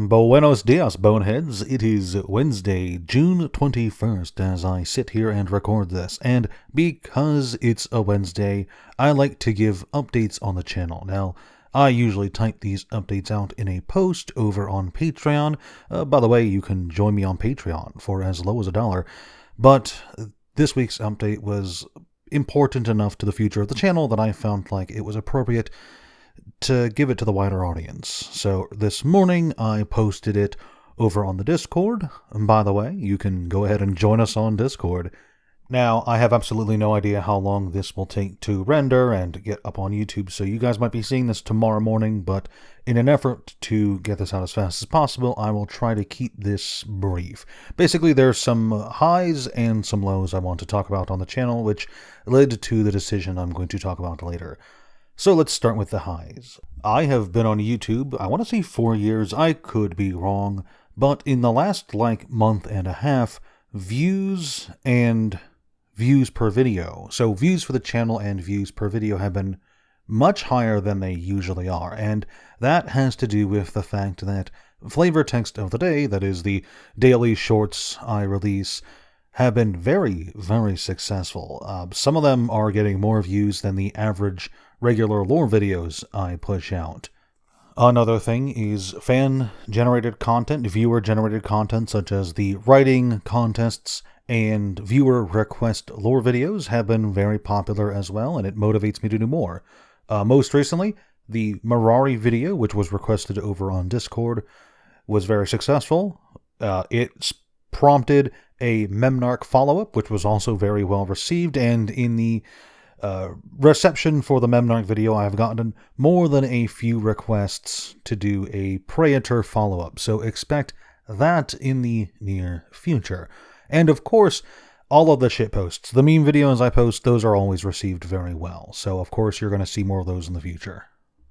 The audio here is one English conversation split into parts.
Buenos dias, boneheads. It is Wednesday, June 21st, as I sit here and record this, and because it's a Wednesday, I like to give updates on the channel. Now, I usually type these updates out in a post over on Patreon. By the way, you can join me on Patreon for as low as $1, but this week's update was important enough to the future of the channel that I found like it was appropriate to give it to the wider audience. So this morning I posted it over on the Discord. And by the way, you can go ahead and join us on Discord. Now, I have absolutely no idea how long this will take to render and get up on YouTube, so you guys might be seeing this tomorrow morning, but in an effort to get this out as fast as possible, I will try to keep this brief. Basically, there's some highs and some lows I want to talk about on the channel, which led to the decision I'm going to talk about later. So let's start with the highs. I have been on YouTube, I want to say 4 years, I could be wrong, but in the last month and a half, views per video, so views for the channel and views per video have been much higher than they usually are, and that has to do with the fact that Flavor Text of the Day, that is the daily shorts I release, have been very, very successful. Some of them are getting more views than the average regular lore videos I push out. Another thing is fan-generated content, viewer-generated content, such as the writing contests and viewer request lore videos have been very popular as well, and it motivates me to do more. Most recently, the Mirari video, which was requested over on Discord, was very successful. It prompted a Memnarch follow-up, which was also very well received, and in the reception for the Memnarch video, I have gotten more than a few requests to do a Praetor follow-up, so expect that in the near future. And of course, all of the shitposts, the meme videos I post, those are always received very well, so of course you're going to see more of those in the future.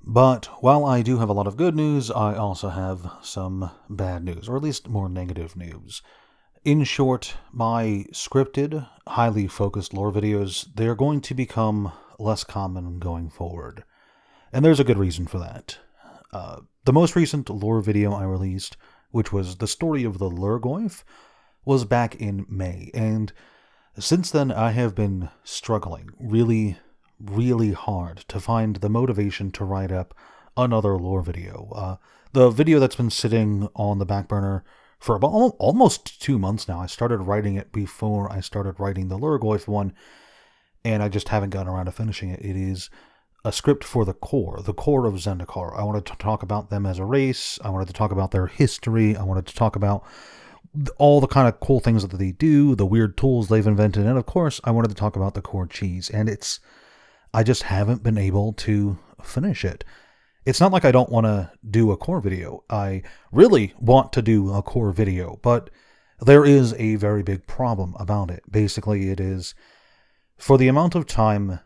But while I do have a lot of good news, I also have some bad news, or at least more negative news. In short, my scripted, highly focused lore videos, they're going to become less common going forward. And there's a good reason for that. The most recent lore video I released, which was the story of the Lurgoyf, was back in May, and since then I have been struggling really, really hard to find the motivation to write up another lore video. The video that's been sitting on the back burner for about almost 2 months now. I started writing it before I started writing the Lurgoyf one, and I just haven't gotten around to finishing it. It is a script for the core of Zendikar. I wanted to talk about them as a race. I wanted to talk about their history. I wanted to talk about all the kind of cool things that they do, the weird tools they've invented, and of course, I wanted to talk about the core cheese, and I just haven't been able to finish it. It's not like I don't want to do a core video. I really want to do a core video, but there is a very big problem about it. Basically, it is, for the amount of time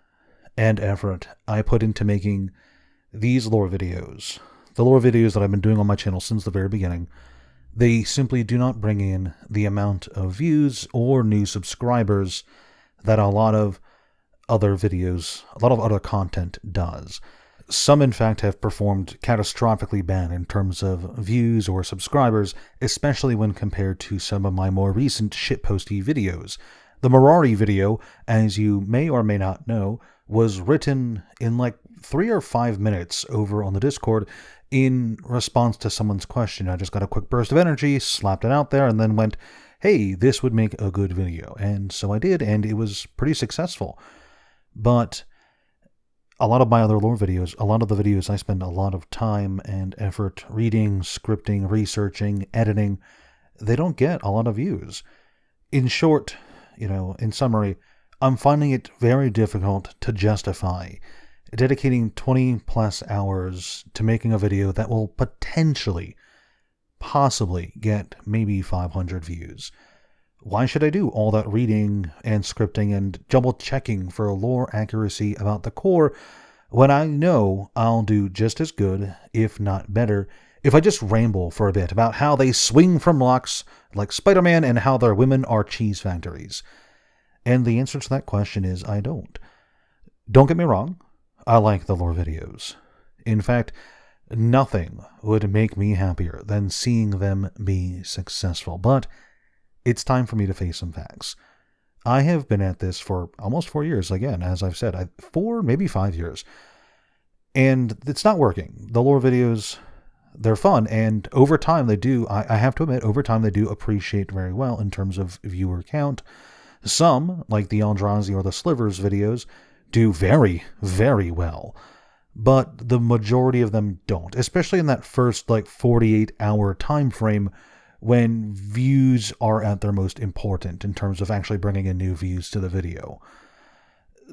and effort I put into making these lore videos, the lore videos that I've been doing on my channel since the very beginning, they simply do not bring in the amount of views or new subscribers that a lot of other content does. Some, in fact, have performed catastrophically bad in terms of views or subscribers, especially when compared to some of my more recent shitposty videos. The Mirari video, as you may or may not know, was written in 3 or 5 minutes over on the Discord in response to someone's question. I just got a quick burst of energy, slapped it out there, and then went, hey, this would make a good video. And so I did, and it was pretty successful. But a lot of my other lore videos, a lot of the videos I spend a lot of time and effort reading, scripting, researching, editing, they don't get a lot of views. In short, in summary, I'm finding it very difficult to justify dedicating 20 plus hours to making a video that will possibly get maybe 500 views. Why should I do all that reading and scripting and double checking for lore accuracy about the core when I know I'll do just as good, if not better, if I just ramble for a bit about how they swing from rocks like Spider-Man and how their women are cheese factories? And the answer to that question is I don't. Don't get me wrong, I like the lore videos. In fact, Nothing would make me happier than seeing them be successful. But it's time for me to face some facts. I have been at this for almost 4 years, again, as I've said, 4, maybe 5 years. And it's not working. The lore videos, they're fun. And over time, they do, I have to admit, over time, they do appreciate very well in terms of viewer count. Some, like the Eldrazi or the Slivers videos, do very, very well. But the majority of them don't, especially in that first 48-hour time frame when views are at their most important in terms of actually bringing in new views to the video.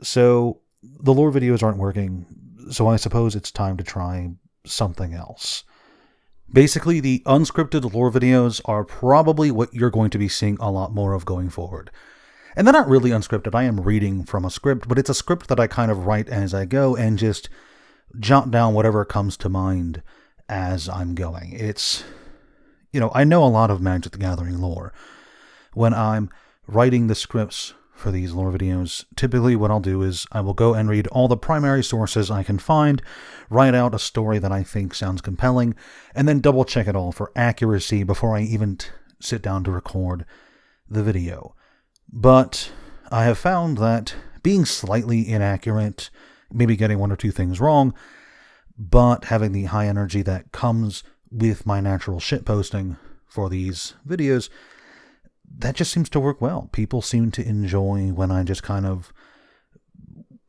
So the lore videos aren't working, so I suppose it's time to try something else. Basically, the unscripted lore videos are probably what you're going to be seeing a lot more of going forward. And they're not really unscripted. I am reading from a script, but it's a script that I kind of write as I go and just jot down whatever comes to mind as I'm going. It's, I know a lot of Magic the Gathering lore. When I'm writing the scripts for these lore videos, typically what I'll do is I will go and read all the primary sources I can find, write out a story that I think sounds compelling, and then double check it all for accuracy before I even sit down to record the video. But I have found that being slightly inaccurate, maybe getting one or two things wrong, but having the high energy that comes with my natural shitposting for these videos, that just seems to work well. People seem to enjoy when I just kind of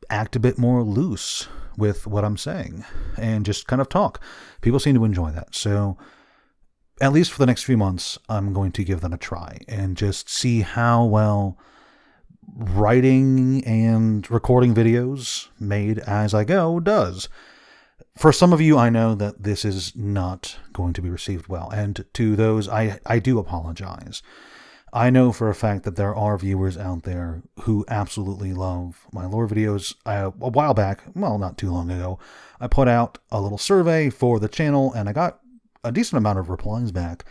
act a bit more loose with what I'm saying and just kind of talk. People seem to enjoy that. So at least for the next few months, I'm going to give that a try and just see how well writing and recording videos made as I go does. For some of you, I know that this is not going to be received well, and to those, I do apologize. I know for a fact that there are viewers out there who absolutely love my lore videos. A while back, well, not too long ago, I put out a little survey for the channel, and I got a decent amount of replies back,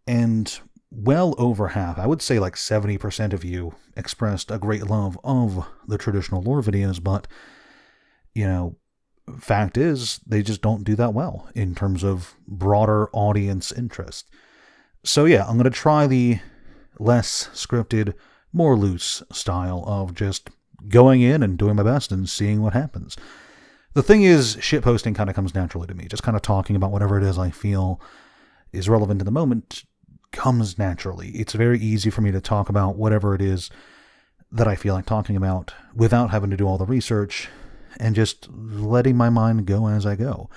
and well over half, I would say 70% of you expressed a great love of the traditional lore videos, but, fact is, they just don't do that well in terms of broader audience interest. So yeah, I'm going to try the less scripted, more loose style of just going in and doing my best and seeing what happens. The thing is, shitposting kind of comes naturally to me. Just kind of talking about whatever it is I feel is relevant in the moment comes naturally. It's very easy for me to talk about whatever it is that I feel like talking about without having to do all the research and just letting my mind go as I go.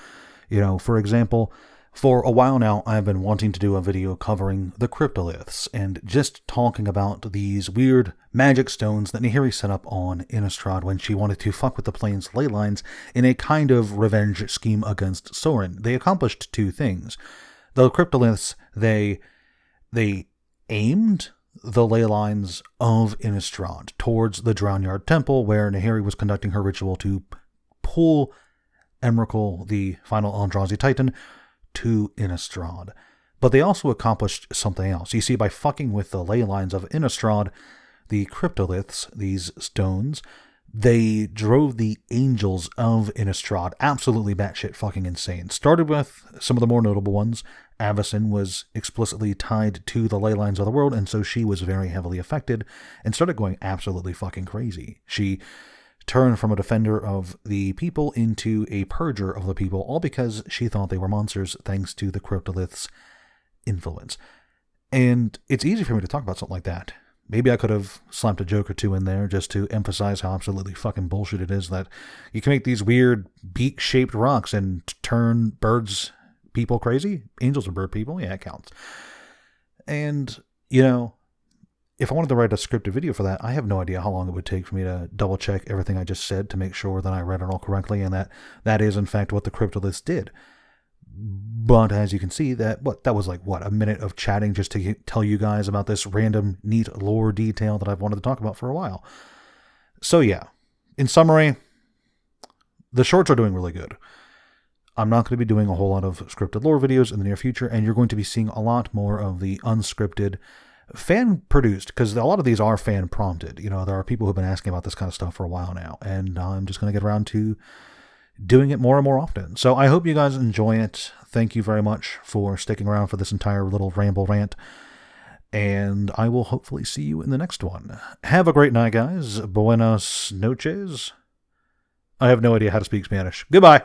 For example, for a while now, I've been wanting to do a video covering the cryptoliths and just talking about these weird magic stones that Nahiri set up on Innistrad when she wanted to fuck with the plains ley lines in a kind of revenge scheme against Sorin. They accomplished two things. The cryptoliths, they aimed the ley lines of Innistrad towards the Drownyard Temple, where Nahiri was conducting her ritual to pull Emrakul, the final Eldrazi Titan, to Innistrad. But they also accomplished something else. You see, by fucking with the ley lines of Innistrad, the cryptoliths, these stones, they drove the angels of Innistrad absolutely batshit fucking insane. Started with some of the more notable ones. Avacyn was explicitly tied to the ley lines of the world, and so she was very heavily affected and started going absolutely fucking crazy. She turned from a defender of the people into a purger of the people, all because she thought they were monsters thanks to the cryptoliths' influence. And it's easy for me to talk about something like that. Maybe I could have slapped a joke or two in there just to emphasize how absolutely fucking bullshit it is that you can make these weird beak-shaped rocks and turn birds, people crazy. Angels are bird people. Yeah, it counts. And, if I wanted to write a scripted video for that, I have no idea how long it would take for me to double check everything I just said to make sure that I read it all correctly and that is in fact what the cryptoliths did. But as you can see, that was a minute of chatting just to tell you guys about this random neat lore detail that I've wanted to talk about for a while. So yeah, in summary, the shorts are doing really good. I'm not going to be doing a whole lot of scripted lore videos in the near future, and you're going to be seeing a lot more of the unscripted, fan-produced, because a lot of these are fan-prompted. There are people who've been asking about this kind of stuff for a while now, and I'm just going to get around to doing it more and more often. So I hope you guys enjoy it. Thank you very much for sticking around for this entire little ramble rant. And I will hopefully see you in the next one. Have a great night, guys. Buenas noches. I have no idea how to speak Spanish. Goodbye.